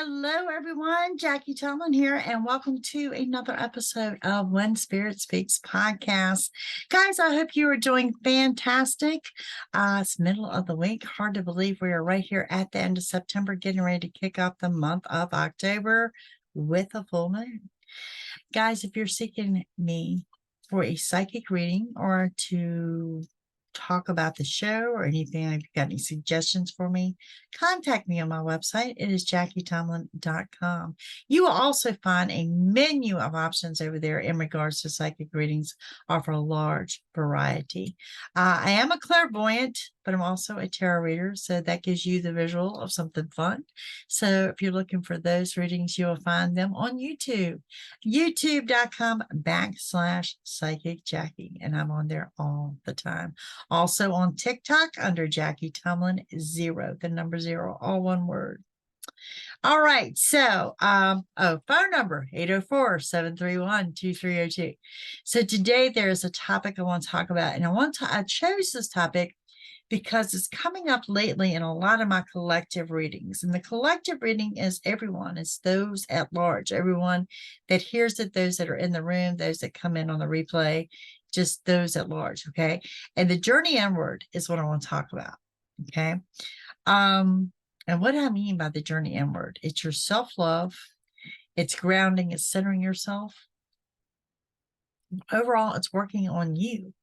Hello, everyone. Jackie Tomlin here, and welcome to another episode of When Spirit Speaks podcast. Guys, I hope you are doing fantastic. It's middle of the week. Hard to believe we are right here at the end of September, getting ready to kick off the month of October with a full moon. Guys, if you're seeking me for a psychic reading or to talk about the show or anything, if you've got any suggestions for me, contact me on my website. It is JackieTomlin.com. You will also find a menu of options over there in regards to psychic readings, offer a large variety. I am a clairvoyant, but I'm also a tarot reader, so that gives you the visual of something fun. So if you're looking for those readings, you will find them on YouTube, youtube.com/psychic Jackie, and I'm on there all the time. Also on TikTok under Jackie Tomlin 0, the number 0, all one word. All right. So, phone number 804-731-2302. So today there is a topic I want to talk about, and I chose this topic because it's coming up lately in a lot of my collective readings. And the collective reading is everyone, it's those at large, everyone that hears it, those that are in the room, those that come in on the replay, just those at large. Okay. And the journey inward is what I want to talk about. Okay. And what I mean by the journey inward, it's your self-love, it's grounding, it's centering yourself. Overall, it's working on you.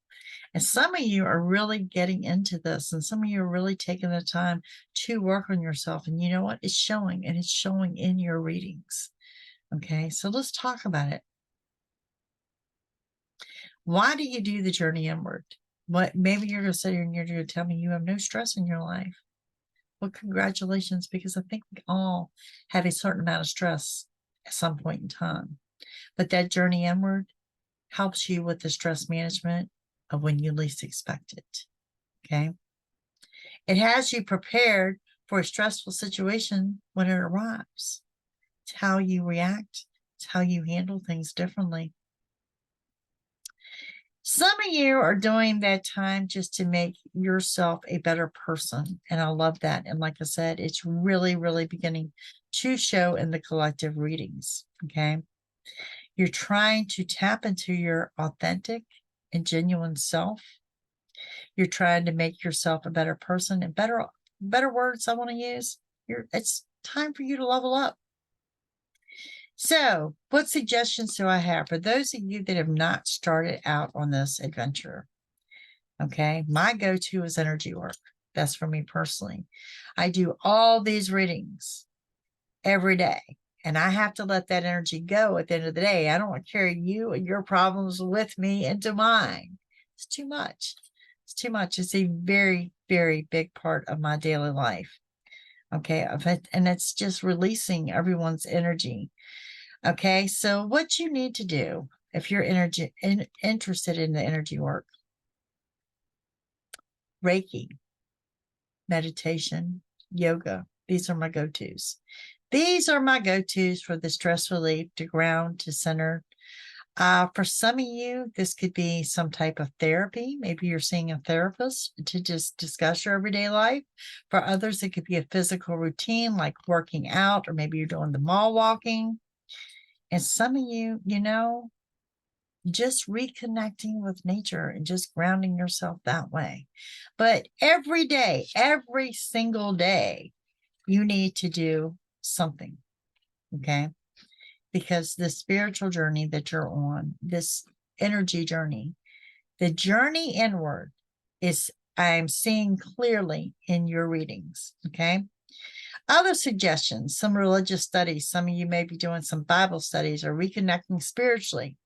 And some of you are really getting into this, and some of you are really taking the time to work on yourself. And you know what? It's showing, and it's showing in your readings. Okay, so let's talk about it. Why do you do the journey inward? What maybe you're going to sit here and you're going to tell me you have no stress in your life. Well, congratulations, because I think we all have a certain amount of stress at some point in time. But that journey inward helps you with the stress management of when you least expect it. Okay. It has you prepared for a stressful situation when it arrives. It's how you react. It's how you handle things differently. Some of you are doing that time just to make yourself a better person. And I love that. And like I said, it's really, really beginning to show in the collective readings. Okay. You're trying to tap into your authentic and genuine self. You're trying to make yourself a better person, and better words I want to use. It's time for you to level up. So, what suggestions do I have for those of you that have not started out on this adventure? Okay, my go-to is energy work. That's for me personally. I do all these readings every day, and I have to let that energy go at the end of the day. I don't want to carry you and your problems with me into mine. It's too much. It's too much. It's a very, very big part of my daily life. Okay, and it's just releasing everyone's energy. Okay, so what you need to do if you're interested in the energy work, Reiki, meditation, yoga, these are my go-tos. These are my go-tos for the stress relief, to ground, to center. For some of you, this could be some type of therapy. Maybe you're seeing a therapist to just discuss your everyday life. For others, it could be a physical routine like working out, or maybe you're doing the mall walking. And some of you, just reconnecting with nature and just grounding yourself that way. But every day, every single day, you need to do something. Okay. Because the spiritual journey that you're on, this energy journey, the journey inward is, I'm seeing clearly in your readings. Okay. Other suggestions, some religious studies. Some of you may be doing some Bible studies or reconnecting spiritually,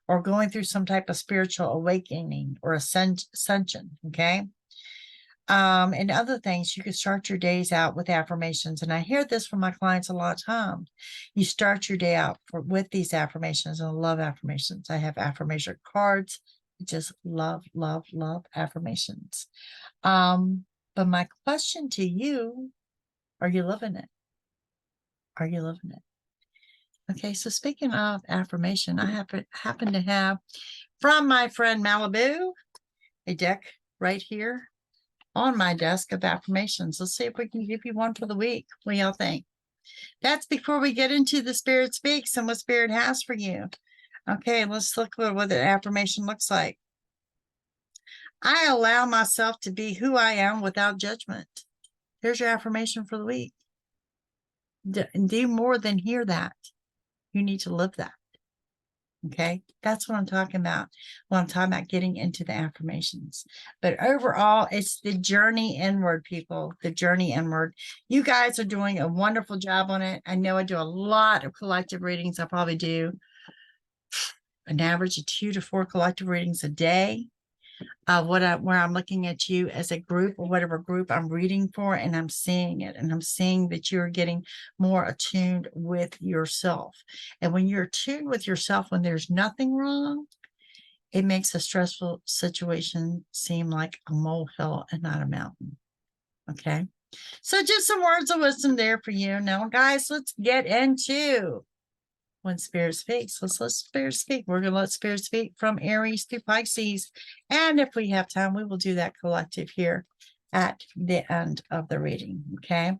or going through some type of spiritual awakening or ascension. Okay. And other things, you could start your days out with affirmations. And I hear this from my clients a lot of times. You start your day out with these affirmations, and I love affirmations. I have affirmation cards. I just love, love, love affirmations. But my question to you, are you living it? Are you living it? Okay, so speaking of affirmation, I happen to have from my friend Malibu a deck right here on my desk of affirmations. Let's see if we can give you one for the week. What do y'all think? That's before we get into the Spirit Speaks and what Spirit has for you. Okay, let's look at what the affirmation looks like. I allow myself to be who I am without judgment. Here's your affirmation for the week. Do more than hear that. You need to live that. Okay, that's what I'm talking about when I'm talking about getting into the affirmations. But overall, it's the journey inward, people, the journey inward. You guys are doing a wonderful job on it. I know I do a lot of collective readings. I probably do an average of 2 to 4 collective readings a day. Where I'm looking at you as a group or whatever group I'm reading for, and I'm seeing it, and I'm seeing that you're getting more attuned with yourself. And when you're attuned with yourself, when there's nothing wrong, it makes a stressful situation seem like a molehill and not a mountain. Okay. So just some words of wisdom there for you. Now, guys, let's get into when Spirit speaks. Let's let Spirit speak. We're going to let Spirit speak from Aries to Pisces. And if we have time, we will do that collective here at the end of the reading. Okay.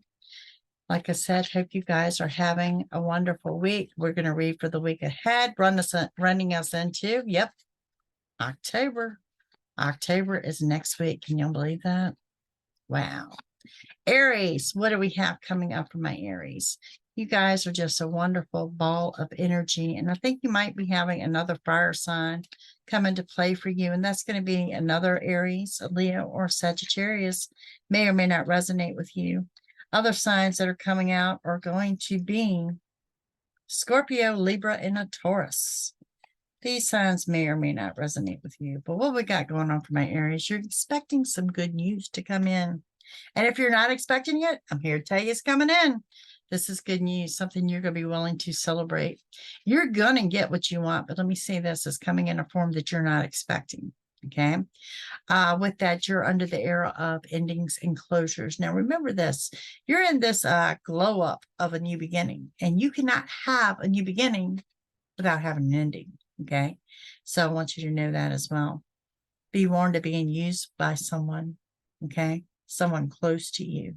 Like I said, hope you guys are having a wonderful week. We're going to read for the week ahead, running us into, yep, October. October is next week. Can you believe that? Wow. Aries, what do we have coming up for my Aries? You guys are just a wonderful ball of energy. And I think you might be having another fire sign come into play for you. And that's going to be another Aries, a Leo, or Sagittarius. May or may not resonate with you. Other signs that are coming out are going to be Scorpio, Libra, and a Taurus. These signs may or may not resonate with you. But what we got going on for my Aries, you're expecting some good news to come in. And if you're not expecting it, I'm here to tell you it's coming in. This is good news, something you're going to be willing to celebrate. You're going to get what you want, but let me say this is coming in a form that you're not expecting. Okay. With that, you're under the era of endings and closures. Now, remember this, you're in this glow up of a new beginning, and you cannot have a new beginning without having an ending. Okay. So I want you to know that as well. Be warned of being used by someone. Okay. Someone close to you.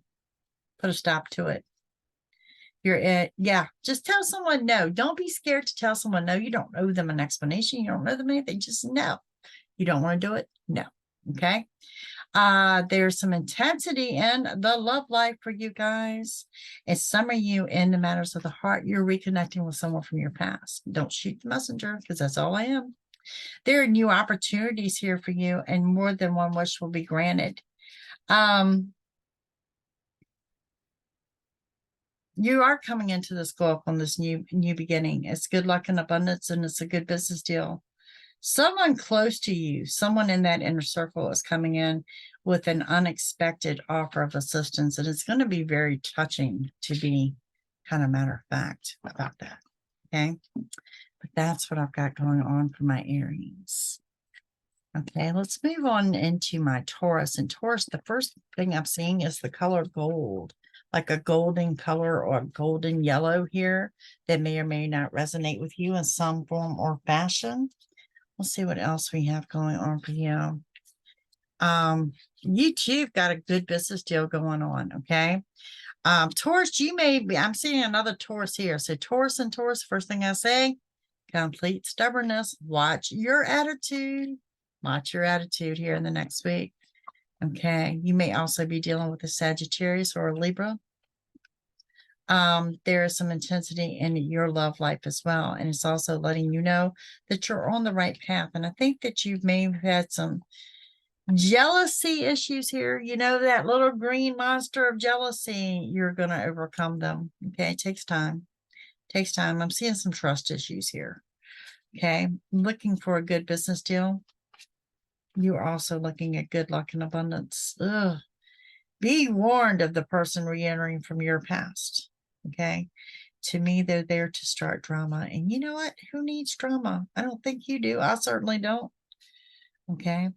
Put a stop to it. Just tell someone no. Don't be scared to tell someone no. You don't owe them an explanation. You don't owe them anything. Just no. You don't want to do it? No. Okay. There's some intensity in the love life for you guys. It's some of you in the matters of the heart. You're reconnecting with someone from your past. Don't shoot the messenger, because that's all I am. There are new opportunities here for you, and more than one wish will be granted. You are coming into this glow up on this new beginning. It's good luck and abundance, and it's a good business deal. Someone close to you, someone in that inner circle is coming in with an unexpected offer of assistance. And it's going to be very touching, to be kind of matter of fact about that. Okay. But that's what I've got going on for my Aries. Okay, let's move on into my Taurus. And Taurus, the first thing I'm seeing is the color gold, like a golden color or a golden yellow here that may or may not resonate with you in some form or fashion. We'll see what else we have going on for you. You too have got a good business deal going on. Okay. Taurus, you may be, I'm seeing another Taurus here. So Taurus and Taurus, first thing I say, complete stubbornness. Watch your attitude. Watch your attitude here in the next week. Okay. You may also be dealing with a Sagittarius or a Libra. There is some intensity in your love life as well. And it's also letting you know that you're on the right path. And I think that you may have had some jealousy issues here. You know, that little green monster of jealousy, you're going to overcome them. Okay. It takes time. It takes time. I'm seeing some trust issues here. Okay. Looking for a good business deal. You are also looking at good luck and abundance. Ugh. Be warned of the person re-entering from your past. Okay. To me, they're there to start drama. And you know what? Who needs drama? I don't think you do. I certainly don't. Okay.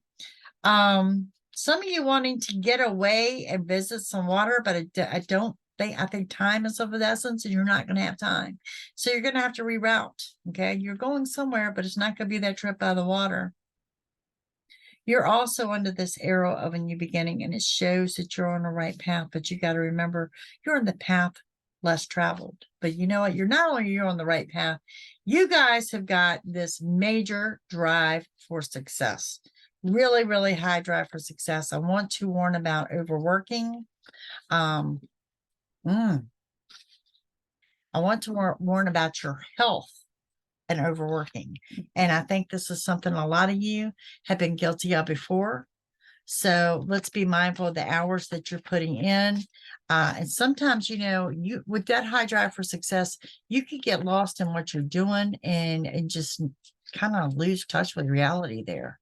Some of you wanting to get away and visit some water, but I think time is of the essence, and you're not going to have time. So you're going to have to reroute. Okay. You're going somewhere, but it's not going to be that trip by the water. You're also under this arrow of a new beginning, and it shows that you're on the right path, but you got to remember you're on the path less traveled. But you know what? You're not only you're on the right path, you guys have got this major drive for success. Really, really high drive for success. I want to warn about overworking. Um, I want to warn about your health and overworking. And I think this is something a lot of you have been guilty of before. So let's be mindful of the hours that you're putting in. And sometimes, you know, you with that high drive for success, you could get lost in what you're doing and just kind of lose touch with reality there.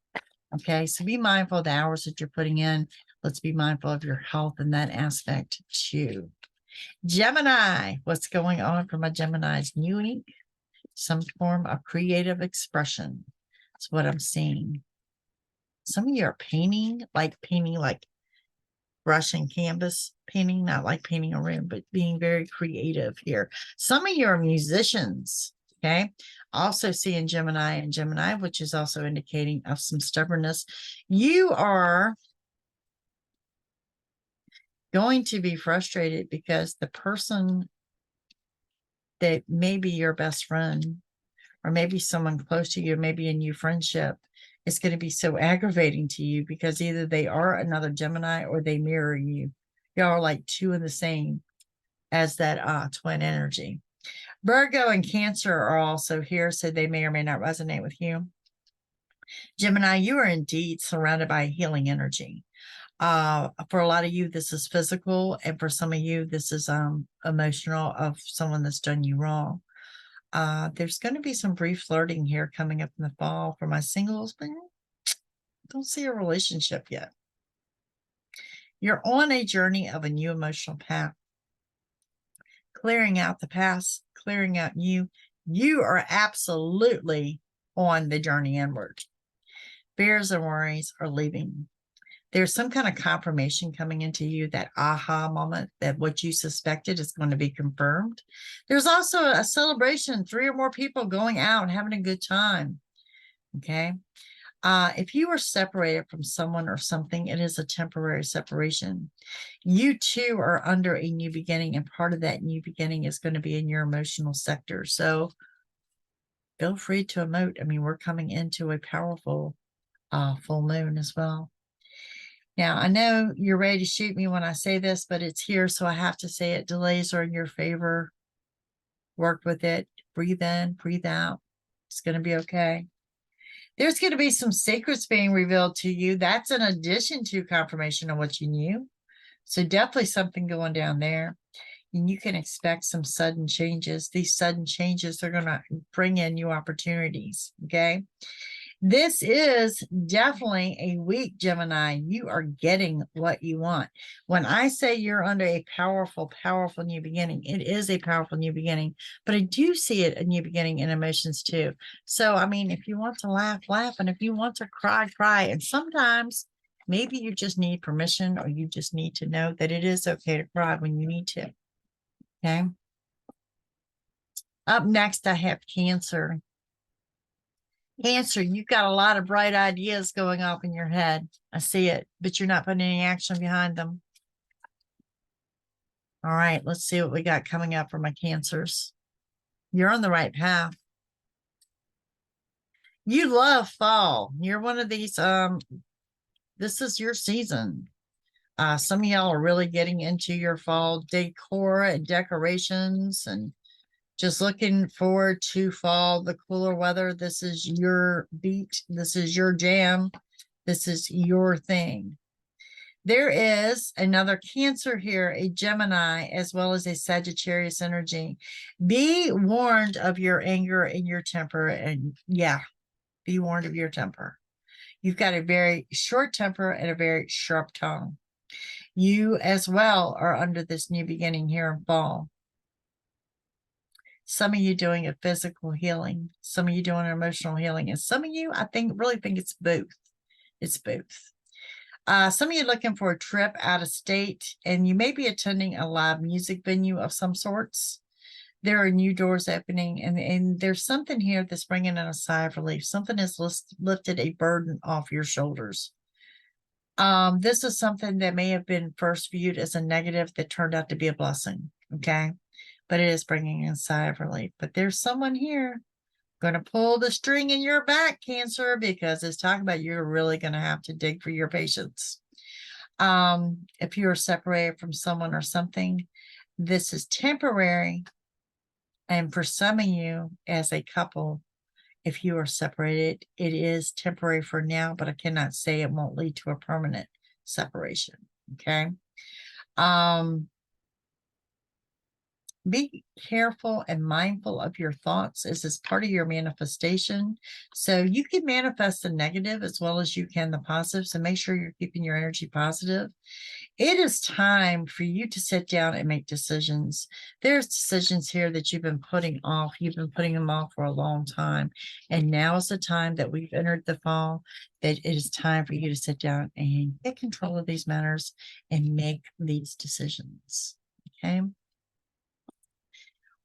Okay. So be mindful of the hours that you're putting in. Let's be mindful of your health in that aspect too. Gemini, what's going on for my Geminis? New week, some form of creative expression. That's what I'm seeing. Some of you are painting like brush and canvas painting, not like painting a room, but being very creative here. Some of you are musicians. Okay. Also seeing Gemini and Gemini, which is also indicating of some stubbornness. You are going to be frustrated because the person that may be your best friend, or maybe someone close to you, maybe a new friendship, is going to be so aggravating to you because either they are another Gemini or they mirror you. Y'all are like two in the same as that twin energy. Virgo and Cancer are also here, so they may or may not resonate with you. Gemini, you are indeed surrounded by healing energy. For a lot of you, this is physical, and for some of you, this is emotional of someone that's done you wrong. There's going to be some brief flirting here coming up in the fall for my singles, but don't see a relationship yet. You're on a journey of a new emotional path, clearing out the past, clearing out you. You are absolutely on the journey inward. Fears and worries are leaving. There's some kind of confirmation coming into you, that aha moment that what you suspected is going to be confirmed. There's also a celebration, 3 or more people going out and having a good time. Okay. If you are separated from someone or something, it is a temporary separation. You too are under a new beginning, and part of that new beginning is going to be in your emotional sector. So feel free to emote. I mean, we're coming into a powerful full moon as well. Now, I know you're ready to shoot me when I say this, but it's here, so I have to say it. Delays are in your favor. Work with it. Breathe in, breathe out. It's going to be okay. There's going to be some secrets being revealed to you. That's in addition to confirmation of what you knew. So definitely something going down there. And you can expect some sudden changes. These sudden changes are going to bring in new opportunities. Okay. This is definitely a week, Gemini. You are getting what you want. When I say you're under a powerful, powerful new beginning, it is a powerful new beginning, but I do see it a new beginning in emotions too. So, I mean, if you want to laugh, laugh. And if you want to cry, cry. And sometimes maybe you just need permission, or you just need to know that it is okay to cry when you need to. Okay. Up next, I have Cancer. Cancer, you've got a lot of bright ideas going off in your head. I see it, but you're not putting any action behind them. All right, let's see what we got coming up for my Cancers. You're on the right path. You love fall. You're one of these, this is your season. Some of y'all are really getting into your fall decor and decorations and just looking forward to fall, the cooler weather. This is your beat. This is your jam. This is your thing. There is another Cancer here, a Gemini, as well as a Sagittarius energy. Be warned of your anger and your temper. And yeah, be warned of your temper. You've got a very short temper and a very sharp tongue. You as well are under this new beginning here in fall. Some of you doing a physical healing, some of you doing an emotional healing, and some of you, I think, really think it's both. It's both. Some of you looking for a trip out of state, and you may be attending a live music venue of some sorts. There are new doors opening, and there's something here that's bringing in a sigh of relief. Something has lifted a burden off your shoulders. This is something that may have been first viewed as a negative that turned out to be a blessing. Okay. but it is bringing a sigh of relief. But there's someone here going to pull the string in your back, Cancer, because it's talking about you're really going to have to dig for your patience. If you're separated from someone or something, this is temporary. And for some of you as a couple, if you are separated, it is temporary for now, but I cannot say it won't lead to a permanent separation. Okay. Be careful and mindful of your thoughts as is part of your manifestation. So you can manifest the negative as well as you can the positive. So make sure you're keeping your energy positive. It is time for you to sit down and make decisions. There's decisions here that you've been putting off. You've been putting them off for a long time. And now is the time that we've entered the fall, that it is time for you to sit down and get control of these matters and make these decisions. Okay.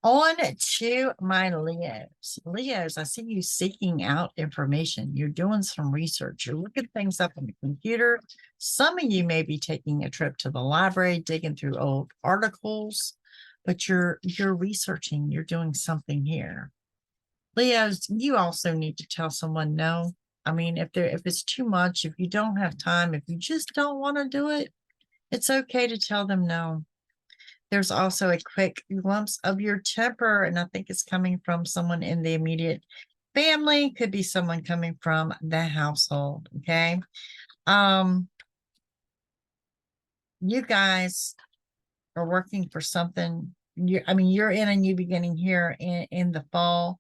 On to my Leos. Leos, I see you seeking out information. You're doing some research. You're looking things up on the computer. Some of you may be taking a trip to the library, digging through old articles, but you're researching. You're doing something here. Leos, you also need to tell someone no. I mean, if it's too much, if you don't have time, if you just don't want to do it, it's okay to tell them no. There's also a quick glimpse of your temper, and I think it's coming from someone in the immediate family. Could be someone coming from the household. Okay. You guys are working for something. You're in a new beginning here in the fall,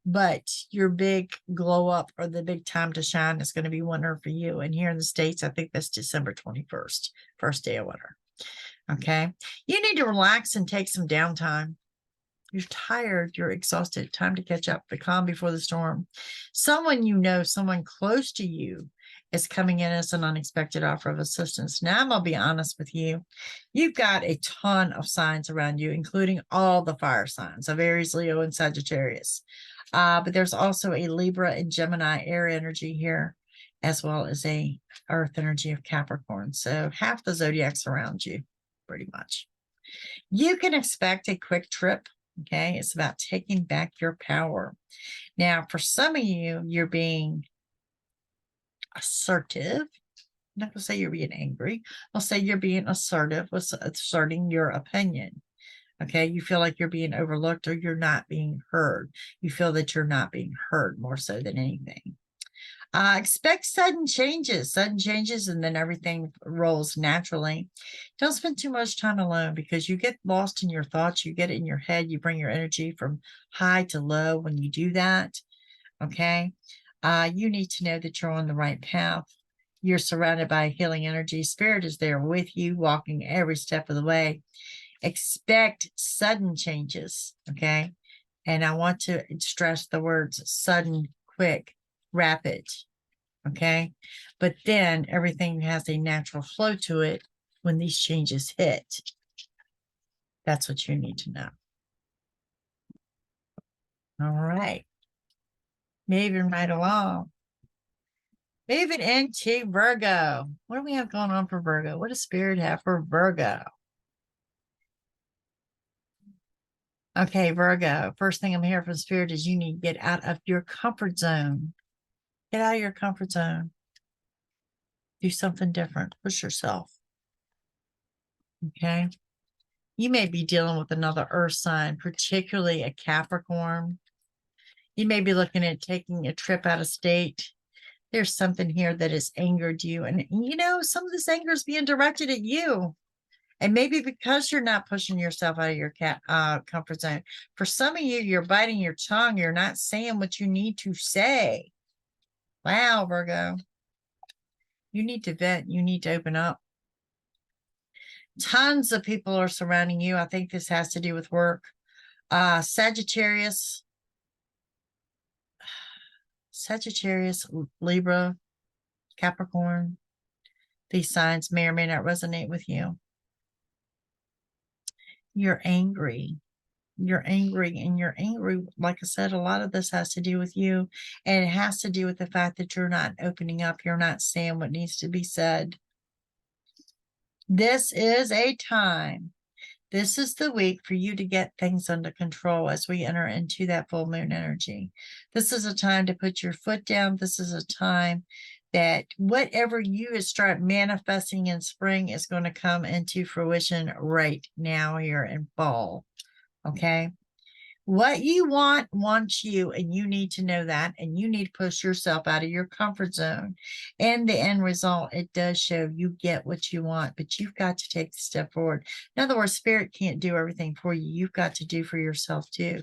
but your big glow up or the big time to shine is going to be winter for you. And here in the States, I think that's December 21st, first day of winter. Okay. You need to relax and take some downtime. You're tired. You're exhausted. Time to catch up. The calm before the storm. Someone you know, someone close to you is coming in as an unexpected offer of assistance. Now, I'm going to be honest with you. You've got a ton of signs around you, including all the fire signs of Aries, Leo, and Sagittarius. But there's also a Libra and Gemini air energy here, as well as a earth energy of Capricorn. So half the zodiacs around you, pretty much. You can expect a quick trip. Okay. It's about taking back your power. Now, for some of you, you're being assertive. I'm not going to say you're being angry. I'll say you're being assertive with asserting your opinion. Okay. You feel like you're being overlooked or you're not being heard. You feel that you're not being heard more so than anything. Expect sudden changes, and then everything rolls naturally. Don't spend too much time alone because you get lost in your thoughts. You get it in your head. You bring your energy from high to low when you do that. Okay. You need to know that you're on the right path. You're surrounded by healing energy. Spirit is there with you, walking every step of the way. Expect sudden changes. Okay. And I want to stress the words sudden, quick, rapid. Okay. But then everything has a natural flow to it when these changes hit. That's what you need to know. All right. Moving right along. Moving into Virgo. What do we have going on for Virgo? What does Spirit have for Virgo? Okay, Virgo. First thing I'm hearing from Spirit is you need to get out of your comfort zone. Get out of your comfort zone. Do something different. Push yourself. Okay. You may be dealing with another earth sign, particularly a Capricorn. You may be looking at taking a trip out of state. There's something here that has angered you. And, some of this anger is being directed at you. And maybe because you're not pushing yourself out of your comfort zone. For some of you, you're biting your tongue. You're not saying what you need to say. Wow, Virgo. You need to vent. You need to open up. Tons of people are surrounding you. I think this has to do with work. Sagittarius, Libra, Capricorn. These signs may or may not resonate with you. You're angry. You're angry, and you're angry. Like I said, a lot of this has to do with you, and it has to do with the fact that you're not opening up. You're not saying what needs to be said. This is a time This is the week for you to get things under control as we enter into that full moon energy. This is a time to put your foot down. This is a time that whatever you start manifesting in spring is going to come into fruition right now here in fall. Okay. What you want wants you, and you need to know that, and you need to push yourself out of your comfort zone. And the end result, it does show you get what you want, but you've got to take the step forward. In other words, spirit can't do everything for you. You've got to do for yourself too.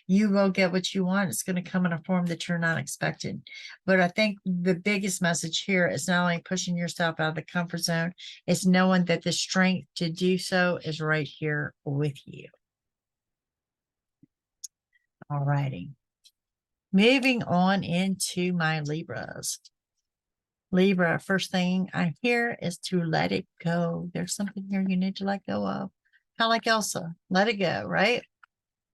You will get what you want. It's going to come in a form that you're not expecting. But I think the biggest message here is not only pushing yourself out of the comfort zone, it's knowing that the strength to do so is right here with you. All righty. Moving on into my Libras. Libra, first thing I hear is to let it go. There's something here you need to let go of. Kind of like Elsa, let it go, right?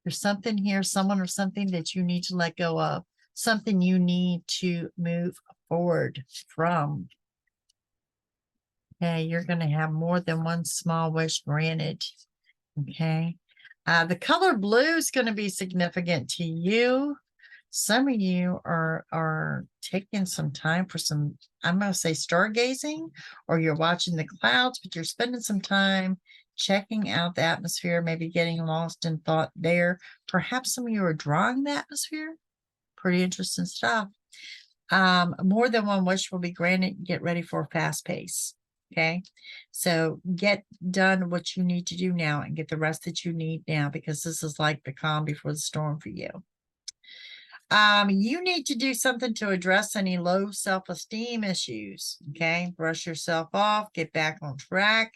There's something here, someone or something that you need to let go of, something you need to move forward from. Okay, you're going to have more than one small wish granted. Okay. The color blue is going to be significant to you. Some of you are taking some time for some, I'm going to say stargazing, or you're watching the clouds, but you're spending some time checking out the atmosphere, maybe getting lost in thought there. Perhaps some of you are drawing the atmosphere. Pretty interesting stuff. More than one wish will be granted. Get ready for a fast pace. Okay, so get done what you need to do now and get the rest that you need now, because this is like the calm before the storm for you. You need to do something to address any low self-esteem issues. Okay, brush yourself off, get back on track.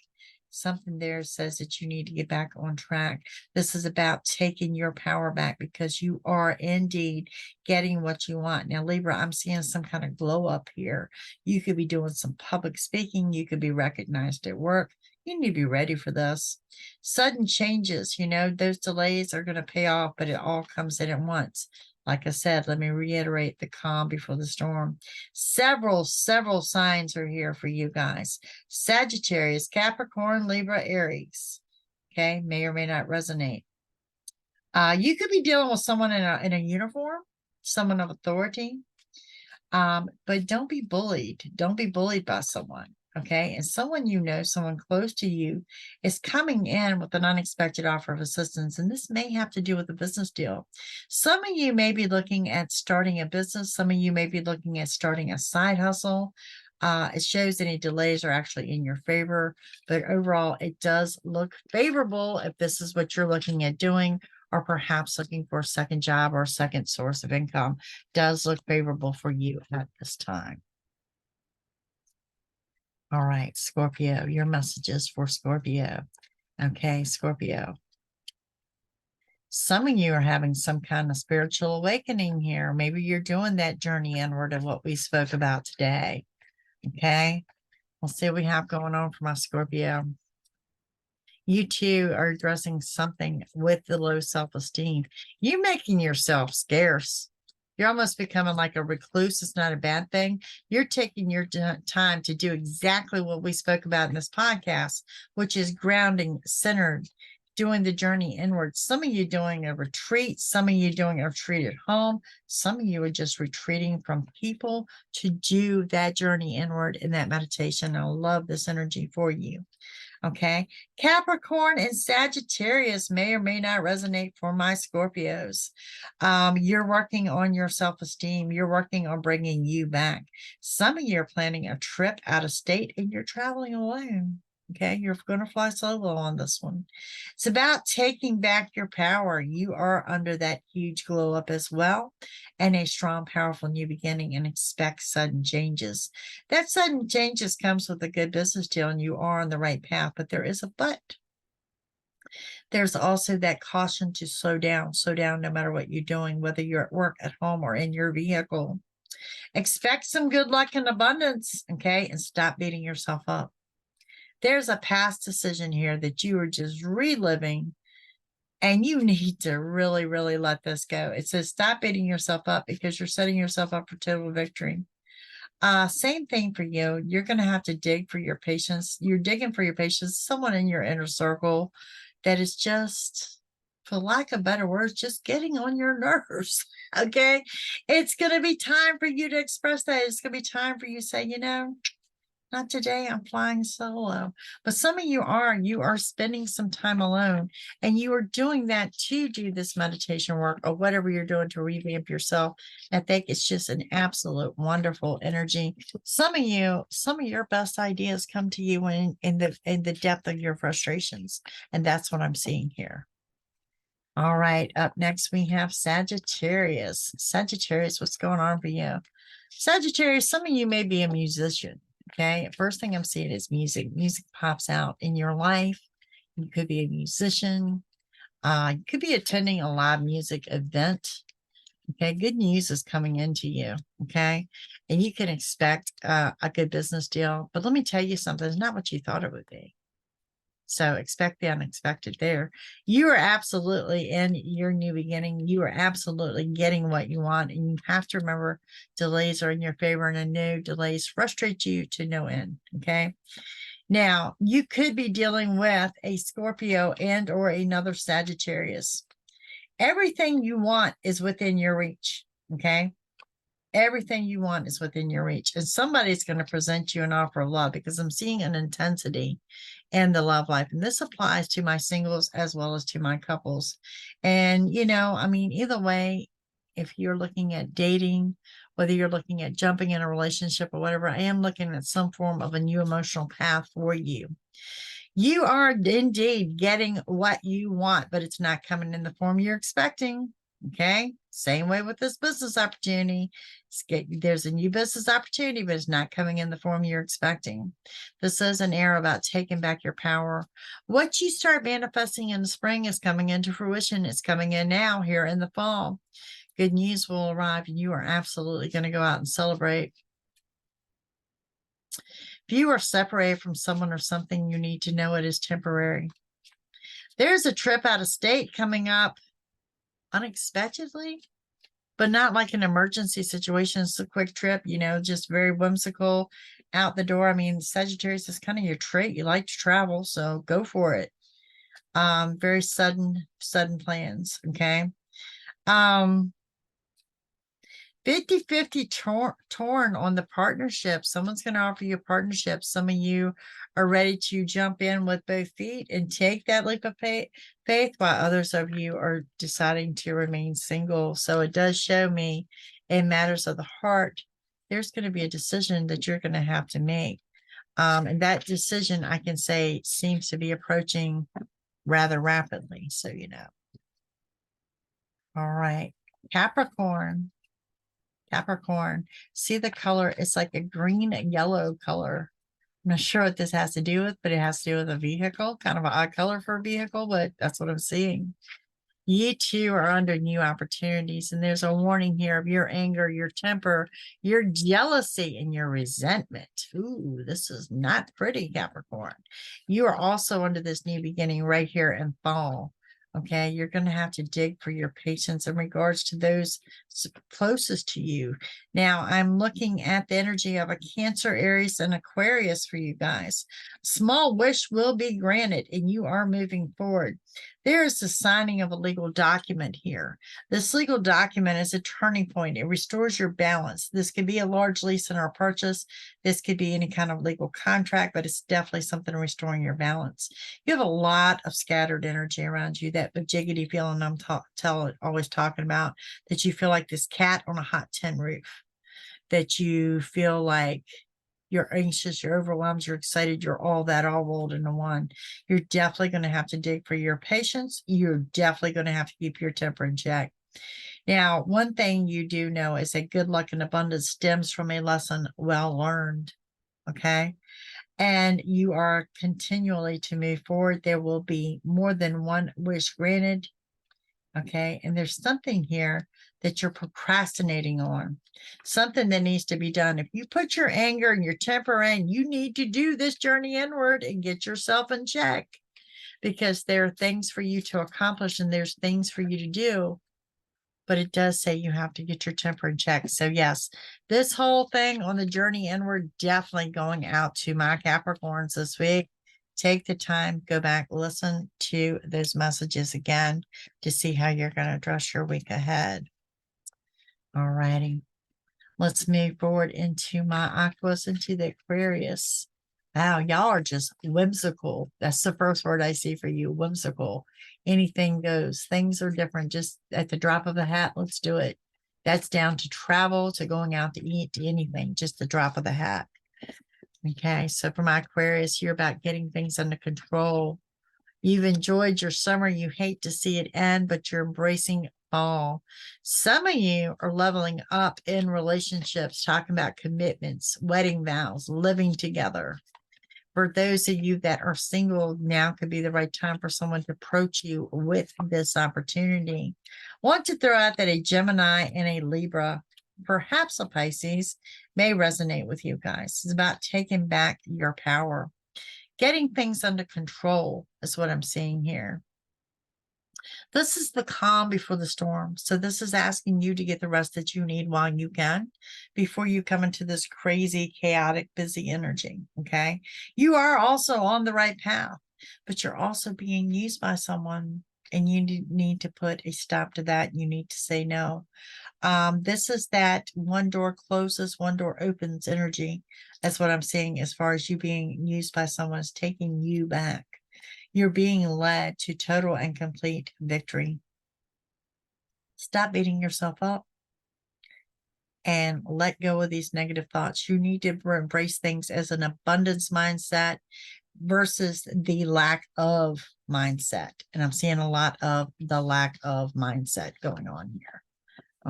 Something there says that you need to get back on track. This is about taking your power back, because you are indeed getting what you want. Now, Libra, I'm seeing some kind of glow up here. You could be doing some public speaking. You could be recognized at work. You need to be ready for this. Sudden changes, those delays are going to pay off, but it all comes in at once. Like I said, let me reiterate the calm before the storm. Several signs are here for you guys. Sagittarius, Capricorn, Libra, Aries. Okay, may or may not resonate. You could be dealing with someone in a uniform, someone of authority. But don't be bullied. Don't be bullied by someone. Okay. And someone someone close to you is coming in with an unexpected offer of assistance. And this may have to do with a business deal. Some of you may be looking at starting a business. Some of you may be looking at starting a side hustle. It shows any delays are actually in your favor, but overall, it does look favorable if this is what you're looking at doing, or perhaps looking for a second job or a second source of income. Does look favorable for you at this time. All right, Scorpio, your messages for Scorpio. Okay, Scorpio. Some of you are having some kind of spiritual awakening here. Maybe you're doing that journey inward of what we spoke about today. Okay, we'll see what we have going on for my Scorpio. You too are addressing something with the low self-esteem. You're making yourself scarce. You're almost becoming like a recluse. It's not a bad thing. You're taking your time to do exactly what we spoke about in this podcast, which is grounding, centered, doing the journey inward. Some of you doing a retreat. Some of you doing a retreat at home. Some of you are just retreating from people to do that journey inward in that meditation. I love this energy for you. Okay, Capricorn and Sagittarius may or may not resonate for my Scorpios. You're working on your self-esteem. You're working on bringing you back. Some of you are planning a trip out of state and you're traveling alone. Okay, you're going to fly solo on this one. It's about taking back your power. You are under that huge glow up as well, and a strong, powerful new beginning, and expect sudden changes. That sudden changes comes with a good business deal, and you are on the right path, but there is a but. There's also that caution to slow down no matter what you're doing, whether you're at work, at home, or in your vehicle. Expect some good luck and abundance, okay, and stop beating yourself up. There's a past decision here that you are just reliving, and you need to really, really let this go. It says stop beating yourself up, because you're setting yourself up for total victory. Same thing for you. You're going to have to dig for your patience. You're digging for your patience. Someone in your inner circle, that is just, for lack of better words, just getting on your nerves. Okay. It's going to be time for you to express that. It's going to be time for you to say, not today, I'm flying solo. But some of you are spending some time alone, and you are doing that to do this meditation work or whatever you're doing to revamp yourself. I think it's just an absolute wonderful energy. Some of your best ideas come to you in the depth of your frustrations. And that's what I'm seeing here. All right, up next we have Sagittarius. Sagittarius, what's going on for you? Sagittarius, some of you may be a musician. Okay, first thing I'm seeing is music. Music pops out in your life. You could be a musician. You could be attending a live music event. Okay, good news is coming into you. Okay, and you can expect a good business deal. But let me tell you something, it's not what you thought it would be. So expect the unexpected there. You are absolutely in your new beginning. You are absolutely getting what you want. And you have to remember, delays are in your favor, and a new delays frustrate you to no end. Okay. Now, you could be dealing with a Scorpio and or another Sagittarius. Everything you want is within your reach. Okay. Everything you want is within your reach. And somebody's going to present you an offer of love, because I'm seeing an intensity in the love life. And this applies to my singles as well as to my couples. And, either way, if you're looking at dating, whether you're looking at jumping in a relationship or whatever, I am looking at some form of a new emotional path for you. You are indeed getting what you want, but it's not coming in the form you're expecting. Okay. Same way with this business opportunity. There's a new business opportunity, but it's not coming in the form you're expecting. This is an era about taking back your power. What you start manifesting in the spring is coming into fruition. It's coming in now here in the fall. Good news will arrive, and you are absolutely going to go out and celebrate. If you are separated from someone or something, you need to know it is temporary. There's a trip out of state coming up unexpectedly, but not like an emergency situation. It's a quick trip, just very whimsical, out the door. I mean, Sagittarius is kind of your trait. You like to travel, so go for it. Very sudden plans. Okay. 50-50 torn on the partnership. Someone's going to offer you a partnership. Some of you are ready to jump in with both feet and take that leap of faith, while others of you are deciding to remain single. So it does show me, in matters of the heart, there's going to be a decision that you're going to have to make. And that decision, I can say, seems to be approaching rather rapidly. So, All right. Capricorn. See the color? It's like a green and yellow color. I'm not sure what this has to do with, but it has to do with a vehicle, kind of an odd color for a vehicle, but that's what I'm seeing. You too are under new opportunities, and there's a warning here of your anger, your temper, your jealousy, and your resentment. Ooh, this is not pretty, Capricorn. You are also under this new beginning right here in fall. Okay, you're going to have to dig for your patience in regards to those closest to you. Now, I'm looking at the energy of a Cancer, Aries, and Aquarius for you guys. Small wish will be granted, and you are moving forward. There is the signing of a legal document here. This legal document is a turning point. It restores your balance. This could be a large lease or purchase. This could be any kind of legal contract, but it's definitely something restoring your balance. You have a lot of scattered energy around you, that jiggity feeling I'm always talking about, that you feel like this cat on a hot tin roof, that you feel like you're anxious, you're overwhelmed, you're excited, you're all rolled into one. You're definitely going to have to dig for your patience. You're definitely going to have to keep your temper in check. Now, one thing you do know is that good luck and abundance stems from a lesson well learned. Okay. And you are continually to move forward. There will be more than one wish granted. Okay. And there's something here that you're procrastinating on, something that needs to be done. If you put your anger and your temper in, you need to do this journey inward and get yourself in check, because there are things for you to accomplish and there's things for you to do. But it does say you have to get your temper in check. So yes, this whole thing on the journey inward, definitely going out to my Capricorns this week. take the time, go back, listen to those messages again to see how you're going to address your week ahead. All righty. Let's move forward into my Aquarius, into the Aquarius. Wow, y'all are just whimsical. That's the first word I see for you, whimsical. Anything goes. Things are different. Just at the drop of a hat, let's do it. That's down to travel, to going out to eat, to anything, just the drop of the hat. Okay, so for my Aquarius, you're about getting things under control. You've enjoyed your summer. You hate to see it end, but you're embracing fall. Some of you are leveling up in relationships, talking about commitments, wedding vows, living together. For those of you that are single, now could be the right time for someone to approach you with this opportunity. Want to throw out that a Gemini and a Libra, perhaps a Pisces, may resonate with you guys. It's about taking back your power. Getting things under control is what I'm seeing here. This is the calm before the storm. So this is asking you to get the rest that you need while you can before you come into this crazy, chaotic, busy energy. Okay. You are also on the right path, but you're also being used by someone, and you need to put a stop to that. You need to say no. This is that one door closes, one door opens energy. That's what I'm seeing as far as you being used by someone is taking you back. You're being led to total and complete victory. Stop beating yourself up and let go of these negative thoughts. You need to embrace things as an abundance mindset versus the lack of mindset. And I'm seeing a lot of the lack of mindset going on here.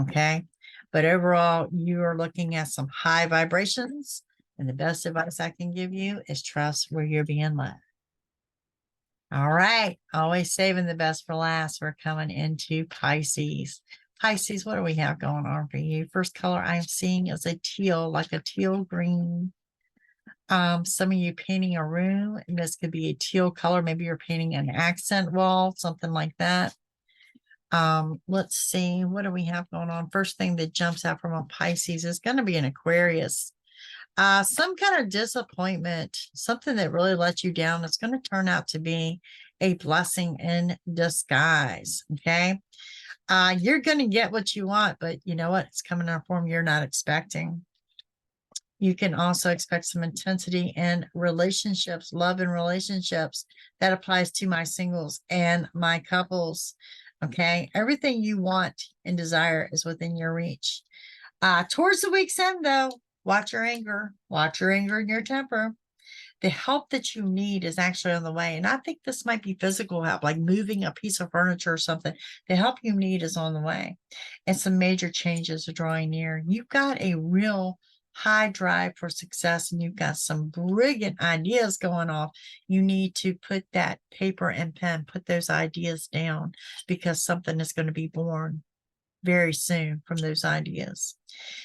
Okay. But overall, you are looking at some high vibrations. And the best advice I can give you is trust where you're being led. All right. Always saving the best for last. We're coming into Pisces. Pisces, what do we have going on for you? First color I'm seeing is a teal, like a teal green. Some of you painting a room. This could be a teal color. Maybe you're painting an accent wall, something like that. Let's see. What do we have going on? First thing that jumps out from a Pisces is going to be an Aquarius. Some kind of disappointment, something that really let you down. It's going to turn out to be a blessing in disguise. Okay. You're going to get what you want, but you know what? It's coming in a form you're not expecting. You can also expect some intensity in relationships, love and relationships. That applies to my singles and my couples. Okay. Everything you want and desire is within your reach. Towards the week's end, though, watch your anger and your temper. The help that you need is actually on the way. And I think this might be physical help, like moving a piece of furniture or something. The help you need is on the way. And some major changes are drawing near. You've got a real high drive for success, and you've got some brilliant ideas going off. You need to put that paper and pen, put those ideas down, because something is going to be born very soon from those ideas.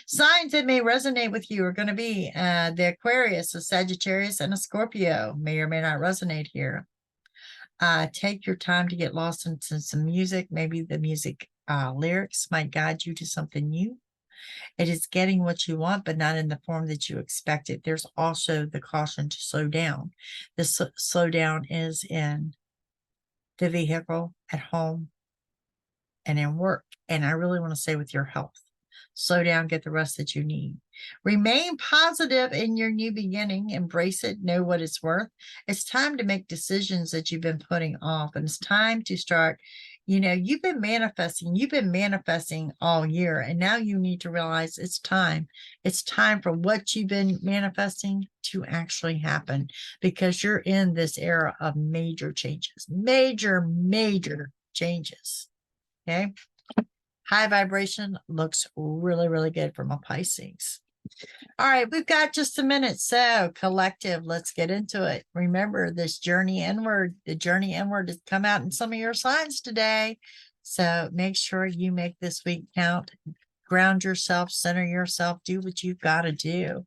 Signs that may resonate with you are going to be the Aquarius, a Sagittarius, and a Scorpio. May or may not resonate here. Take your time to get lost into some music. Maybe the music lyrics might guide you to something new. It is getting what you want, but not in the form that you expected. There's also the caution to slow down. The slow down is in the vehicle, at home, and in work. And I really want to say with your health. Slow down, get the rest that you need. Remain positive in your new beginning. Embrace it. Know what it's worth. It's time to make decisions that you've been putting off. And it's time to start, you've been manifesting all year. And now you need to realize it's time. It's time for what you've been manifesting to actually happen, because you're in this era of major changes, major changes. Okay. High vibration looks really, really good from a Pisces. All right, we've got just a minute. So collective, let's get into it. Remember this journey inward. The journey inward has come out in some of your signs today. So make sure you make this week count. Ground yourself, center yourself, do what you've got to do.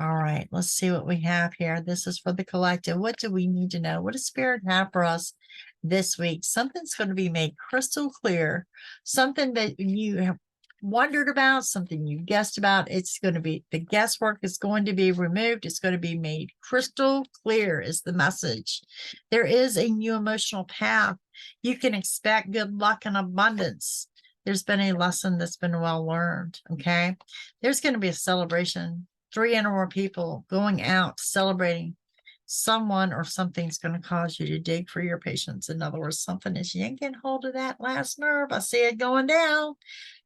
All right, let's see what we have here. This is for the collective. What do we need to know? What does Spirit have for us this week? Something's going to be made crystal clear. Something that you wondered about, something you guessed about, it's going to be, the guesswork is going to be removed. It's going to be made crystal clear is the message. There is a new emotional path. You can expect good luck and abundance. There's been a lesson that's been well learned. Okay. There's going to be a celebration, 3 or more people going out celebrating. Someone or something's going to cause you to dig for your patience. In other words, something is yanking hold of that last nerve. I see it going down.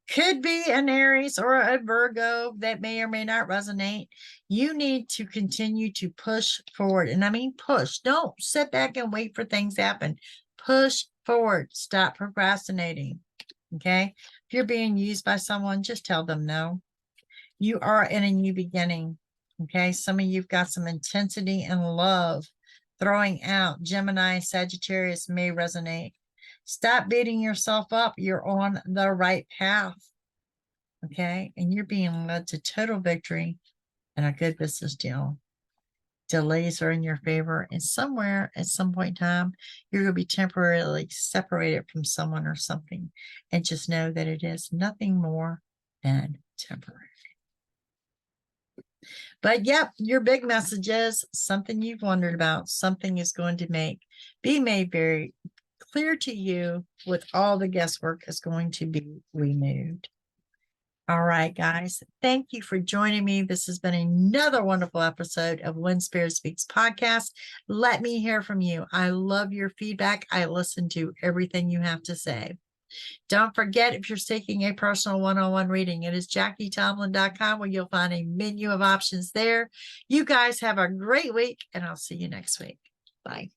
Could be an Aries or a Virgo that may or may not resonate. You need to continue to push forward. And I mean push. Don't sit back and wait for things to happen. Push forward. Stop procrastinating. Okay. If you're being used by someone, just tell them no. You are in a new beginning. Okay. Some of you've got some intensity and love throwing out. Gemini, Sagittarius may resonate. Stop beating yourself up. You're on the right path. Okay. And you're being led to total victory and a good business deal. Delays are in your favor. And somewhere at some point in time, you're going to be temporarily separated from someone or something. And just know that it is nothing more than temporary. But yep, your big message is something you've wondered about. Something is going to be made very clear to you, with all the guesswork is going to be removed. All right, guys. Thank you for joining me. This has been another wonderful episode of When Spirit Speaks podcast. Let me hear from you. I love your feedback. I listen to everything you have to say. Don't forget, if you're seeking a personal one-on-one reading, it is JackieTomlin.com, where you'll find a menu of options there. You guys have a great week, and I'll see you next week. Bye.